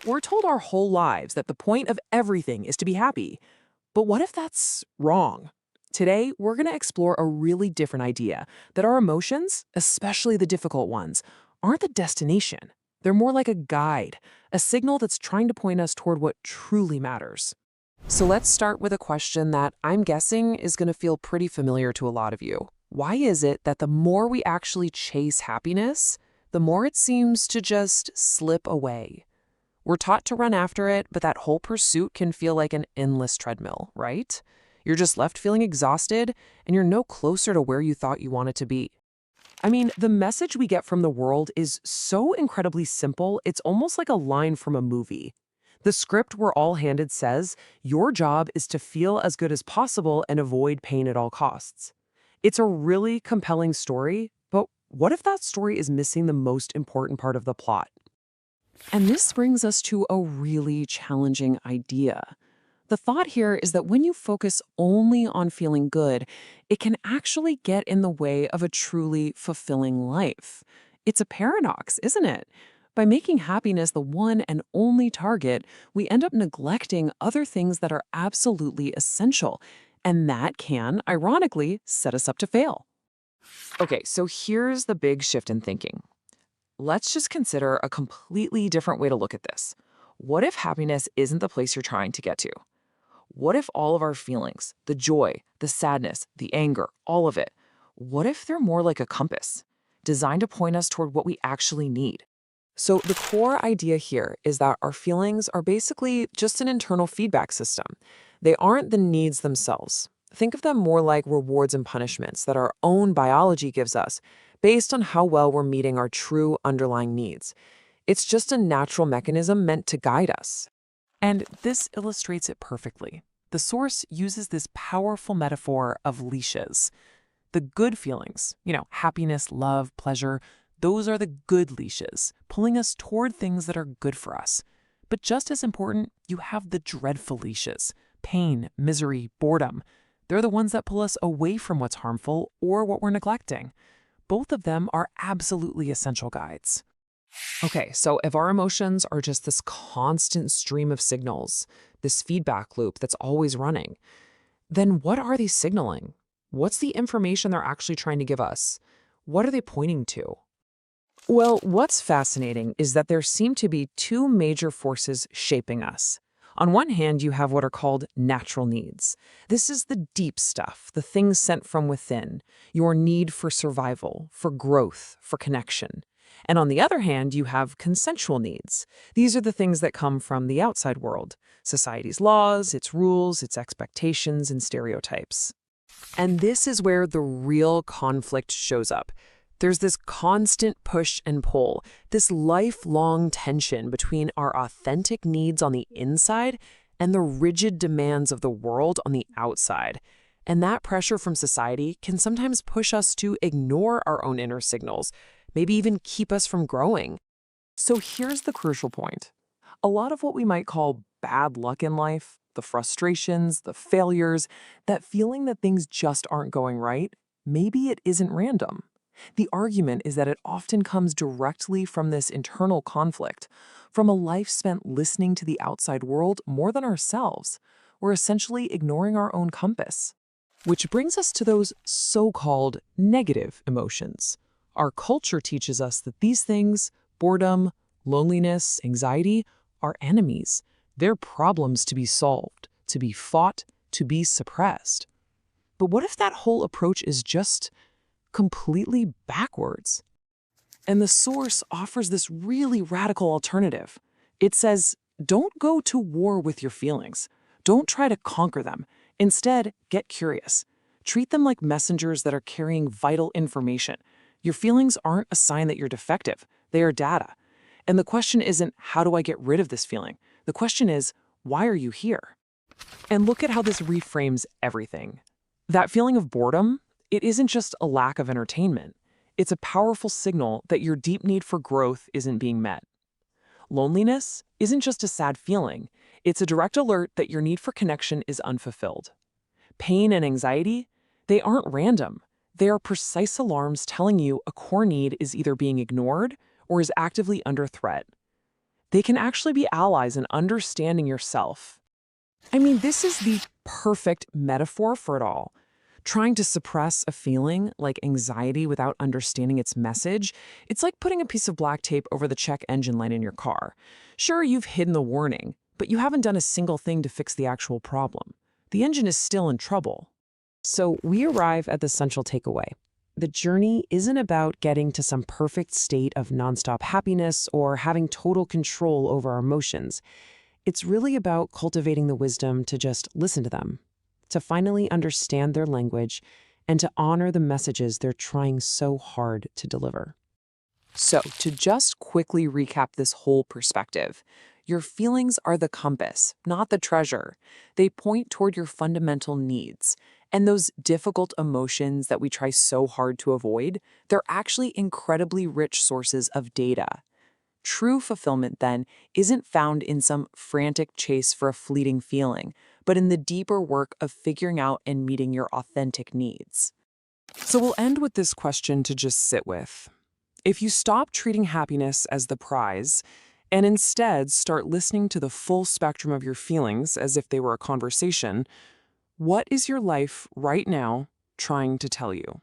We're told our whole lives that the point of everything is to be happy. But what if that's wrong? Today, we're going to explore a really different idea that our emotions, especially the difficult ones, aren't the destination. They're more like a guide, a signal that's trying to point us toward what truly matters. So let's start with a question that I'm guessing is going to feel pretty familiar to a lot of you. Why is it that the more we actually chase happiness, the more it seems to just slip away? We're taught to run after it, but that whole pursuit can feel like an endless treadmill, right? You're just left feeling exhausted, and you're no closer to where you thought you wanted to be. I mean, the message we get from the world is so incredibly simple, it's almost like a line from a movie. The script we're all handed says, your job is to feel as good as possible and avoid pain at all costs. It's a really compelling story, but what if that story is missing the most important part of the plot? And this brings us to a really challenging idea. The thought here is that when you focus only on feeling good, it can actually get in the way of a truly fulfilling life. It's a paradox, isn't it? By making happiness the one and only target, we end up neglecting other things that are absolutely essential. And that can, ironically, set us up to fail. Okay, so here's the big shift in thinking. Let's just consider a completely different way to look at this. What if happiness isn't the place you're trying to get to? What if all of our feelings, the joy, the sadness, the anger, all of it, what if they're more like a compass, designed to point us toward what we actually need? So the core idea here is that our feelings are basically just an internal feedback system. They aren't the needs themselves. Think of them more like rewards and punishments that our own biology gives us based on how well we're meeting our true underlying needs. It's just a natural mechanism meant to guide us. And this illustrates it perfectly. The source uses this powerful metaphor of leashes. The good feelings, happiness, love, pleasure, those are the good leashes, pulling us toward things that are good for us. But just as important, you have the dreadful leashes, pain, misery, boredom. They're the ones that pull us away from what's harmful or what we're neglecting. Both of them are absolutely essential guides. Okay, so if our emotions are just this constant stream of signals, this feedback loop that's always running, then what are they signaling? What's the information they're actually trying to give us? What are they pointing to? Well, what's fascinating is that there seem to be two major forces shaping us. On one hand, you have what are called natural needs. This is the deep stuff, the things sent from within, your need for survival, for growth, for connection. And on the other hand, you have consensual needs. These are the things that come from the outside world, society's laws, its rules, its expectations, and stereotypes. And this is where the real conflict shows up. There's this constant push and pull, this lifelong tension between our authentic needs on the inside and the rigid demands of the world on the outside. And that pressure from society can sometimes push us to ignore our own inner signals, maybe even keep us from growing. So here's the crucial point. A lot of what we might call bad luck in life, the frustrations, the failures, that feeling that things just aren't going right, maybe it isn't random. The argument is that it often comes directly from this internal conflict, from a life spent listening to the outside world more than ourselves. We're essentially ignoring our own compass. Which brings us to those so-called negative emotions. Our culture teaches us that these things, boredom, loneliness, anxiety, are enemies. They're problems to be solved, to be fought, to be suppressed. But what if that whole approach is just completely backwards? And the source offers this really radical alternative. It says, don't go to war with your feelings. Don't try to conquer them. Instead, get curious. Treat them like messengers that are carrying vital information. Your feelings aren't a sign that you're defective. They are data. And the question isn't, how do I get rid of this feeling? The question is, why are you here? And look at how this reframes everything. That feeling of boredom, it isn't just a lack of entertainment. It's a powerful signal that your deep need for growth isn't being met. Loneliness isn't just a sad feeling. It's a direct alert that your need for connection is unfulfilled. Pain and anxiety, they aren't random. They are precise alarms telling you a core need is either being ignored or is actively under threat. They can actually be allies in understanding yourself. I mean, this is the perfect metaphor for it all. Trying to suppress a feeling like anxiety without understanding its message, it's like putting a piece of black tape over the check engine light in your car. Sure, you've hidden the warning, but you haven't done a single thing to fix the actual problem. The engine is still in trouble. So we arrive at the central takeaway. The journey isn't about getting to some perfect state of nonstop happiness or having total control over our emotions. It's really about cultivating the wisdom to just listen to them, to finally understand their language, and to honor the messages they're trying so hard to deliver. So, to just quickly recap this whole perspective, your feelings are the compass, not the treasure. They point toward your fundamental needs. And those difficult emotions that we try so hard to avoid, they're actually incredibly rich sources of data. True fulfillment, then, isn't found in some frantic chase for a fleeting feeling, but in the deeper work of figuring out and meeting your authentic needs. So we'll end with this question to just sit with. If you stop treating happiness as the prize and instead start listening to the full spectrum of your feelings as if they were a conversation, what is your life right now trying to tell you?